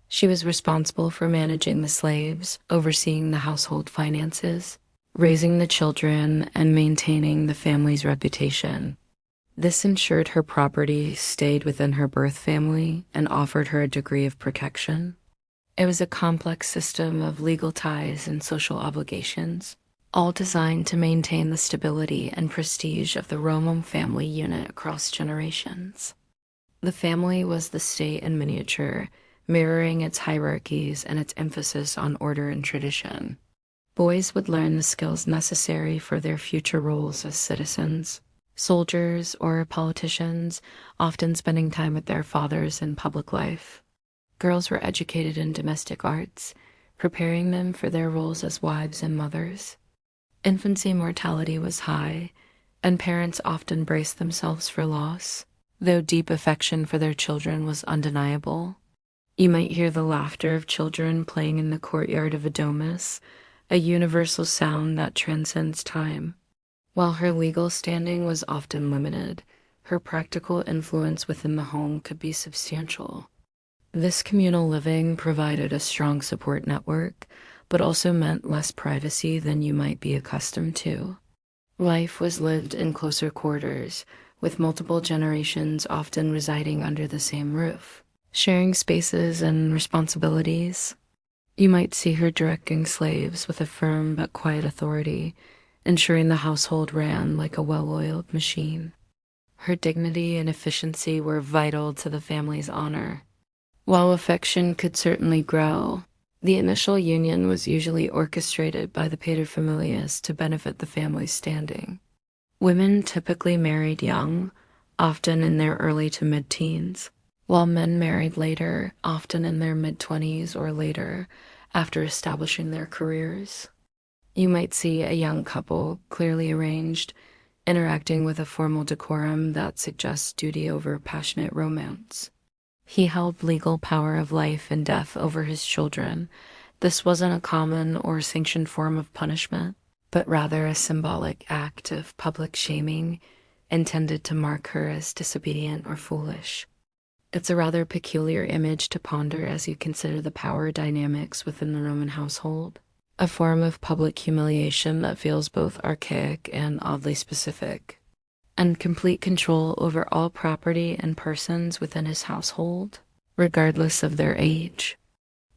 She was responsible for managing the slaves, overseeing the household finances, raising the children, and maintaining the family's reputation. This ensured her property stayed within her birth family and offered her a degree of protection. It was a complex system of legal ties and social obligations, all designed to maintain the stability and prestige of the Roman family unit across generations. The family was the state in miniature, mirroring its hierarchies and its emphasis on order and tradition. Boys would learn the skills necessary for their future roles as citizens, soldiers, or politicians, often spending time with their fathers in public life. Girls were educated in domestic arts, preparing them for their roles as wives and mothers. Infancy mortality was high, and parents often braced themselves for loss, though deep affection for their children was undeniable. You might hear the laughter of children playing in the courtyard of a domus, a universal sound that transcends time. While her legal standing was often limited, her practical influence within the home could be substantial. This communal living provided a strong support network, but also meant less privacy than you might be accustomed to. Life was lived in closer quarters, with multiple generations often residing under the same roof, sharing spaces and responsibilities. You might see her directing slaves with a firm but quiet authority, ensuring the household ran like a well-oiled machine. Her dignity and efficiency were vital to the family's honor. While affection could certainly grow, the initial union was usually orchestrated by the paterfamilias to benefit the family's standing. Women typically married young, often in their early to mid-teens, while men married later, often in their mid-20s or later, after establishing their careers. You might see a young couple, clearly arranged, interacting with a formal decorum that suggests duty over passionate romance. He held legal power of life and death over his children. This wasn't a common or sanctioned form of punishment, but rather a symbolic act of public shaming intended to mark her as disobedient or foolish. It's a rather peculiar image to ponder as you consider the power dynamics within the Roman household, a form of public humiliation that feels both archaic and oddly specific. And complete control over all property and persons within his household, regardless of their age.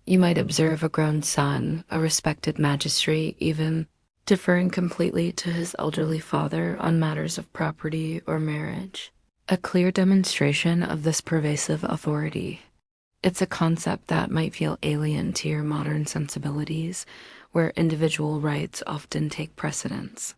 You might observe a grown son, a respected magistrate even, deferring completely to his elderly father on matters of property or marriage. A clear demonstration of this pervasive authority. It's a concept that might feel alien to your modern sensibilities, where individual rights often take precedence.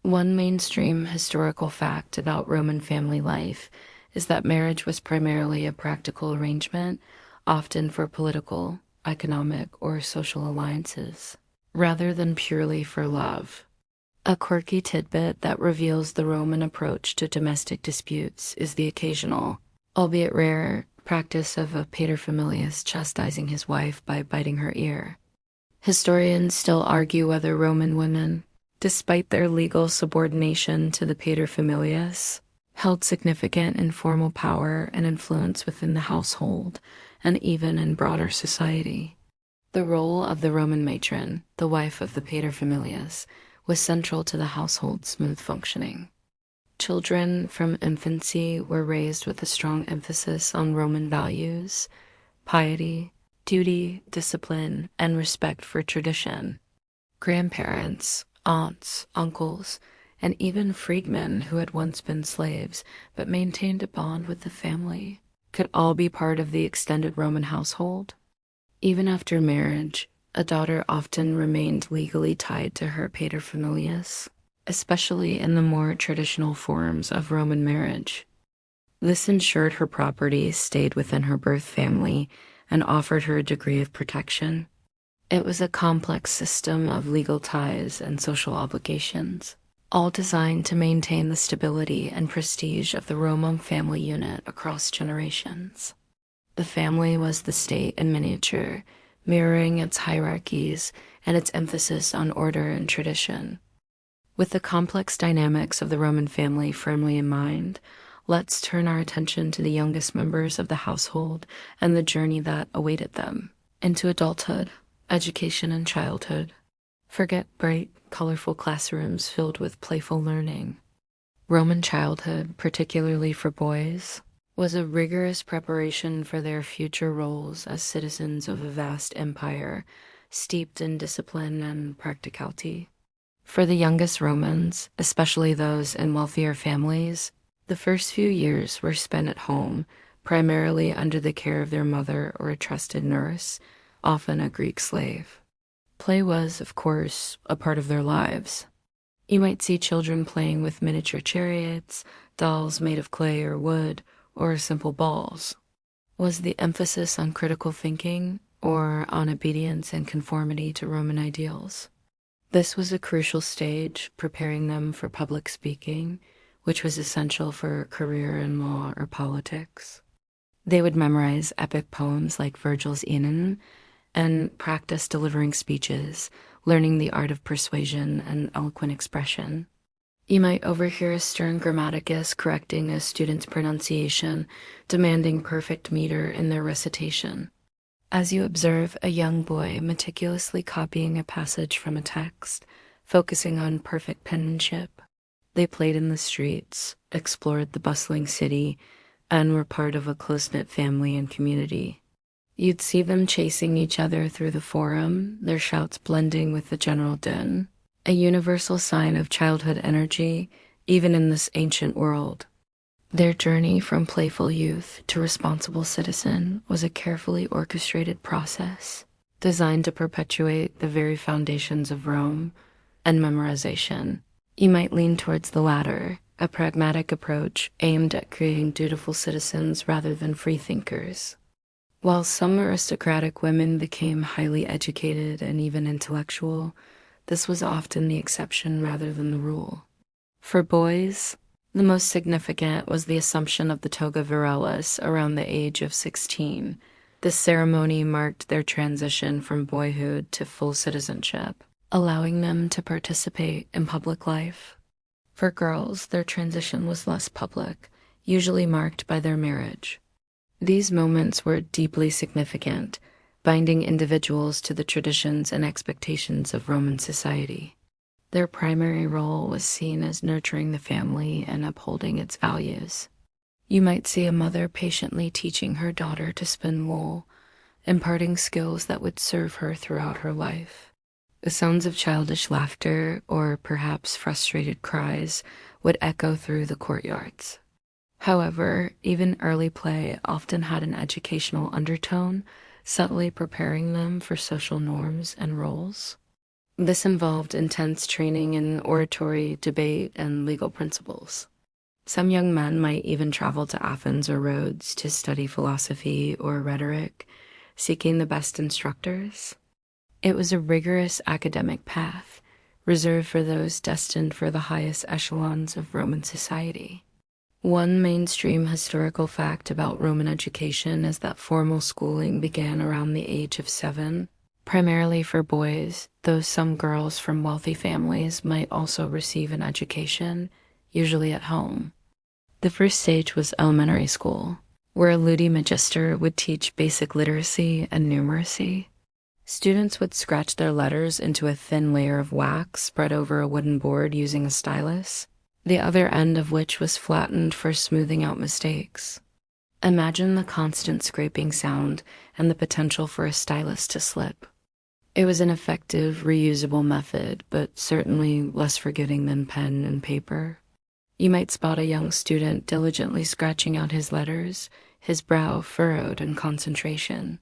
One mainstream historical fact about Roman family life is that marriage was primarily a practical arrangement, often for political, economic, or social alliances, rather than purely for love. A quirky tidbit that reveals the Roman approach to domestic disputes is the occasional, albeit rare, practice of a paterfamilias chastising his wife by biting her ear. Historians still argue whether Roman women, despite their legal subordination to the paterfamilias, held significant informal power and influence within the household and even in broader society. The role of the Roman matron, the wife of the paterfamilias, was central to the household's smooth functioning. Children from infancy were raised with a strong emphasis on Roman values, piety, duty, discipline, and respect for tradition. Grandparents, aunts, uncles, and even freedmen who had once been slaves but maintained a bond with the family could all be part of the extended Roman household. Even after marriage, a daughter often remained legally tied to her paterfamilias, especially in the more traditional forms of Roman marriage. This ensured her property stayed within her birth family and offered her a degree of protection. It was a complex system of legal ties and social obligations, all designed to maintain the stability and prestige of the Roman family unit across generations. The family was the state in miniature, mirroring its hierarchies and its emphasis on order and tradition. With the complex dynamics of the Roman family firmly in mind, let's turn our attention to the youngest members of the household and the journey that awaited them into adulthood, education, and childhood. Forget bright, colorful classrooms filled with playful learning. Roman childhood, particularly for boys, was a rigorous preparation for their future roles as citizens of a vast empire, steeped in discipline and practicality. For the youngest Romans, especially those in wealthier families, the first few years were spent at home, primarily under the care of their mother or a trusted nurse, often a Greek slave. Play was, of course, a part of their lives. You might see children playing with miniature chariots, dolls made of clay or wood, or simple balls. Was the emphasis on critical thinking or on obedience and conformity to Roman ideals? This was a crucial stage, preparing them for public speaking, which was essential for a career in law or politics. They would memorize epic poems like Virgil's Aeneid and practice delivering speeches, learning the art of persuasion and eloquent expression. You might overhear a stern grammaticus correcting a student's pronunciation, demanding perfect meter in their recitation. As you observe a young boy meticulously copying a passage from a text, focusing on perfect penmanship, they played in the streets, explored the bustling city, and were part of a close-knit family and community. You'd see them chasing each other through the forum, their shouts blending with the general din, a universal sign of childhood energy, even in this ancient world. Their journey from playful youth to responsible citizen was a carefully orchestrated process, designed to perpetuate the very foundations of Rome and memorization. You might lean towards the latter, a pragmatic approach aimed at creating dutiful citizens rather than freethinkers. While some aristocratic women became highly educated and even intellectual, this was often the exception rather than the rule. For boys, the most significant was the assumption of the toga virilis around the age of 16. This ceremony marked their transition from boyhood to full citizenship, allowing them to participate in public life. For girls, their transition was less public, usually marked by their marriage. These moments were deeply significant, binding individuals to the traditions and expectations of Roman society. Their primary role was seen as nurturing the family and upholding its values. You might see a mother patiently teaching her daughter to spin wool, imparting skills that would serve her throughout her life. The sounds of childish laughter, or perhaps frustrated cries, would echo through the courtyards. However, even early play often had an educational undertone, subtly preparing them for social norms and roles. This involved intense training in oratory, debate, and legal principles. Some young men might even travel to Athens or Rhodes to study philosophy or rhetoric, seeking the best instructors. It was a rigorous academic path, reserved for those destined for the highest echelons of Roman society. One mainstream historical fact about Roman education is that formal schooling began around the age of 7, primarily for boys, though some girls from wealthy families might also receive an education, usually at home. The first stage was elementary school, where a ludi magister would teach basic literacy and numeracy. Students would scratch their letters into a thin layer of wax spread over a wooden board using a stylus, the other end of which was flattened for smoothing out mistakes. Imagine the constant scraping sound and the potential for a stylus to slip. It was an effective, reusable method, but certainly less forgiving than pen and paper. You might spot a young student diligently scratching out his letters, his brow furrowed in concentration.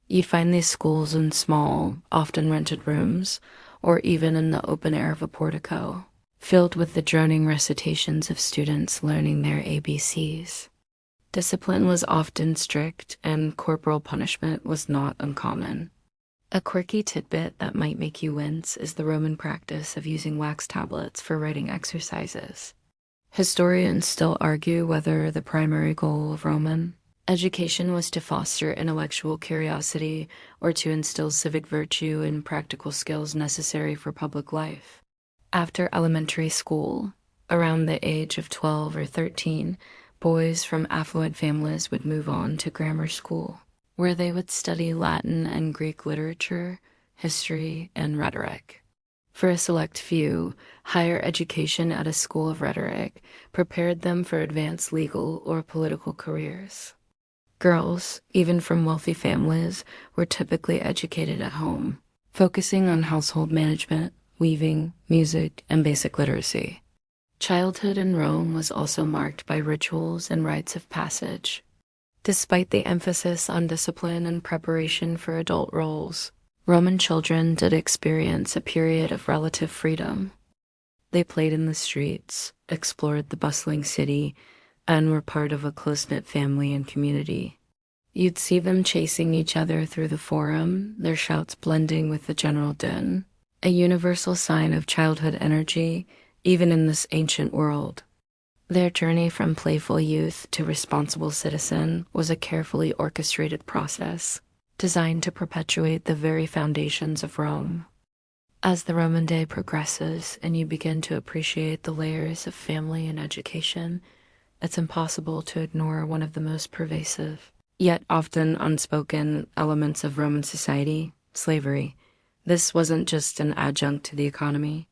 You'd find these schools in small, often rented rooms, or even in the open air of a portico, filled with the droning recitations of students learning their ABCs. Discipline was often strict, and corporal punishment was not uncommon. A quirky tidbit that might make you wince is the Roman practice of using wax tablets for writing exercises. Historians still argue whether the primary goal of Roman education was to foster intellectual curiosity or to instill civic virtue and practical skills necessary for public life. After elementary school, around the age of 12 or 13, boys from affluent families would move on to grammar school, where they would study Latin and Greek literature, history, and rhetoric. For a select few, higher education at a school of rhetoric prepared them for advanced legal or political careers. Girls, even from wealthy families, were typically educated at home, focusing on household management, weaving, music, and basic literacy. Childhood in Rome was also marked by rituals and rites of passage. Despite the emphasis on discipline and preparation for adult roles, Roman children did experience a period of relative freedom. They played in the streets, explored the bustling city, and were part of a close-knit family and community. You'd see them chasing each other through the forum, their shouts blending with the general din, a universal sign of childhood energy, even in this ancient world. Their journey from playful youth to responsible citizen was a carefully orchestrated process, designed to perpetuate the very foundations of Rome. As the Roman day progresses and you begin to appreciate the layers of family and education, it's impossible to ignore one of the most pervasive, yet often unspoken elements of Roman society: slavery. This wasn't just an adjunct to the economy.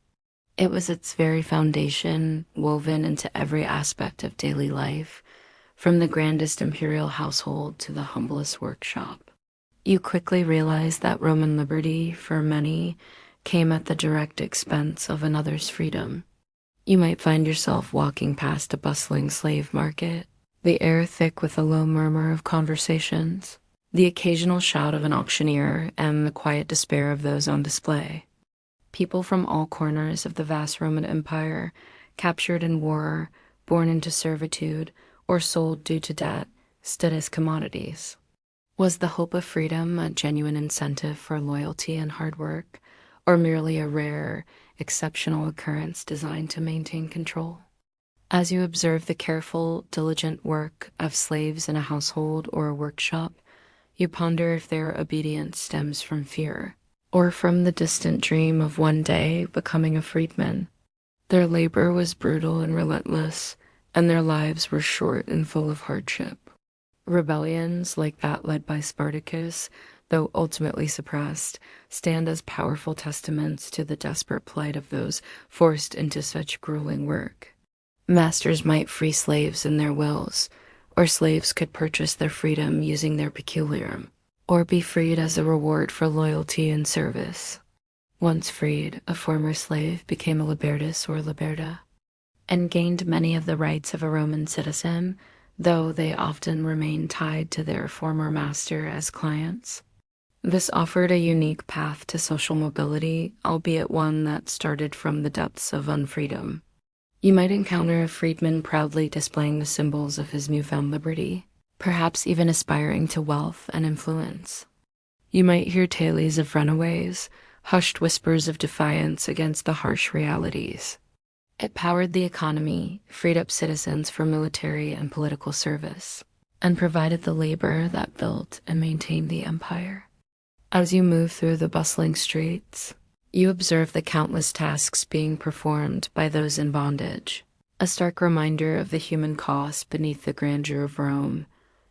It was its very foundation, woven into every aspect of daily life, from the grandest imperial household to the humblest workshop. You quickly realize that Roman liberty, for many, came at the direct expense of another's freedom. You might find yourself walking past a bustling slave market, the air thick with a low murmur of conversations, the occasional shout of an auctioneer, and the quiet despair of those on display. People from all corners of the vast Roman Empire, captured in war, born into servitude, or sold due to debt, stood as commodities. Was the hope of freedom a genuine incentive for loyalty and hard work, or merely a rare, exceptional occurrence designed to maintain control? As you observe the careful, diligent work of slaves in a household or a workshop, you ponder if their obedience stems from fear, or from the distant dream of one day becoming a freedman. Their labor was brutal and relentless, and their lives were short and full of hardship. Rebellions, like that led by Spartacus, though ultimately suppressed, stand as powerful testaments to the desperate plight of those forced into such grueling work. Masters might free slaves in their wills, or slaves could purchase their freedom using their peculium, or be freed as a reward for loyalty and service. Once freed, a former slave became a libertus or liberta, and gained many of the rights of a Roman citizen, though they often remained tied to their former master as clients. This offered a unique path to social mobility, albeit one that started from the depths of unfreedom. You might encounter a freedman proudly displaying the symbols of his newfound liberty, perhaps even aspiring to wealth and influence. You might hear tales of runaways, hushed whispers of defiance against the harsh realities. It powered the economy, freed up citizens for military and political service, and provided the labor that built and maintained the empire. As you move through the bustling streets, you observe the countless tasks being performed by those in bondage, a stark reminder of the human cost beneath the grandeur of Rome.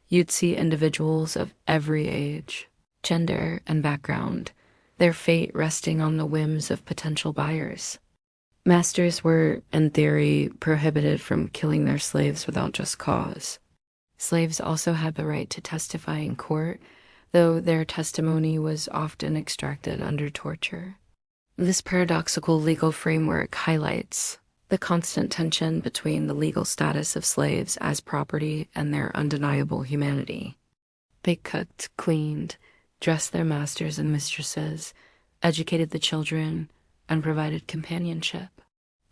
You'd see individuals of every age, gender, and background, their fate resting on the whims of potential buyers. Masters were, in theory, prohibited from killing their slaves without just cause. Slaves also had the right to testify in court, though their testimony was often extracted under torture. This paradoxical legal framework highlights the constant tension between the legal status of slaves as property and their undeniable humanity. They cooked, cleaned, dressed their masters and mistresses, educated the children, and provided companionship.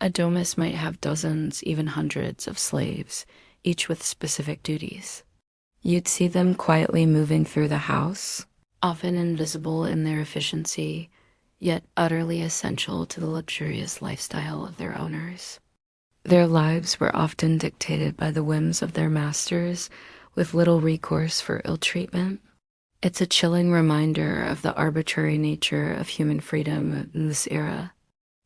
A domus might have dozens, even hundreds of slaves, each with specific duties. You'd see them quietly moving through the house, often invisible in their efficiency, yet utterly essential to the luxurious lifestyle of their owners. Their lives were often dictated by the whims of their masters, with little recourse for ill treatment. It's a chilling reminder of the arbitrary nature of human freedom in this era.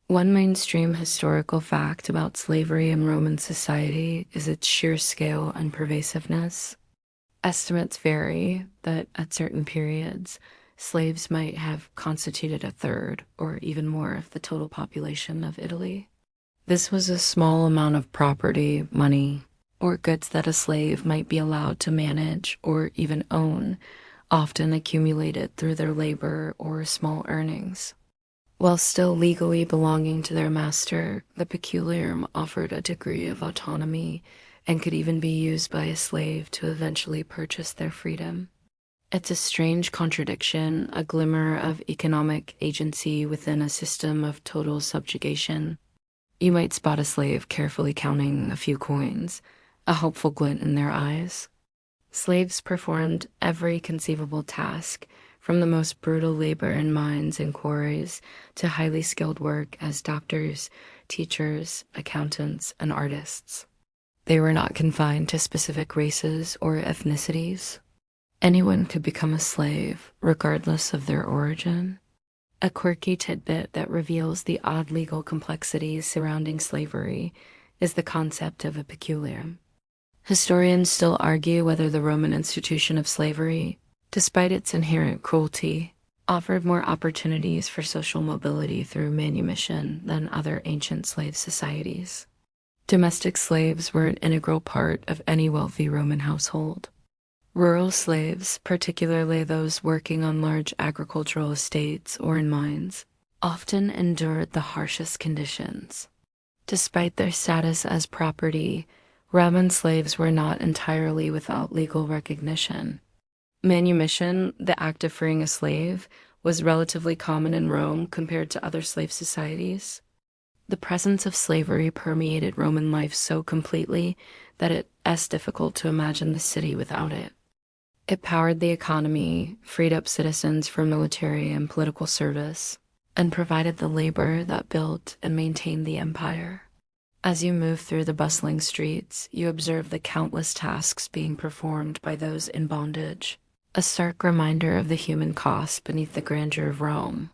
One mainstream historical fact about slavery in Roman society is its sheer scale and pervasiveness. Estimates vary that at certain periods, slaves might have constituted a third or even more of the total population of Italy. This was a small amount of property, money, or goods that a slave might be allowed to manage or even own, often accumulated through their labor or small earnings. While still legally belonging to their master, the peculium offered a degree of autonomy and could even be used by a slave to eventually purchase their freedom. It's a strange contradiction, a glimmer of economic agency within a system of total subjugation. You might spot a slave carefully counting a few coins, a hopeful glint in their eyes. Slaves performed every conceivable task, from the most brutal labor in mines and quarries to highly skilled work as doctors, teachers, accountants, and artists. They were not confined to specific races or ethnicities. Anyone could become a slave, regardless of their origin. A quirky tidbit that reveals the odd legal complexities surrounding slavery is the concept of a peculium. Historians still argue whether the Roman institution of slavery, despite its inherent cruelty, offered more opportunities for social mobility through manumission than other ancient slave societies. Domestic slaves were an integral part of any wealthy Roman household. Rural slaves, particularly those working on large agricultural estates or in mines, often endured the harshest conditions. Despite their status as property, Roman slaves were not entirely without legal recognition. Manumission, the act of freeing a slave, was relatively common in Rome compared to other slave societies. The presence of slavery permeated Roman life so completely that it's difficult to imagine the city without it. It powered the economy, freed up citizens for military and political service, and provided the labor that built and maintained the empire. As you move through the bustling streets, you observe the countless tasks being performed by those in bondage, a stark reminder of the human cost beneath the grandeur of Rome.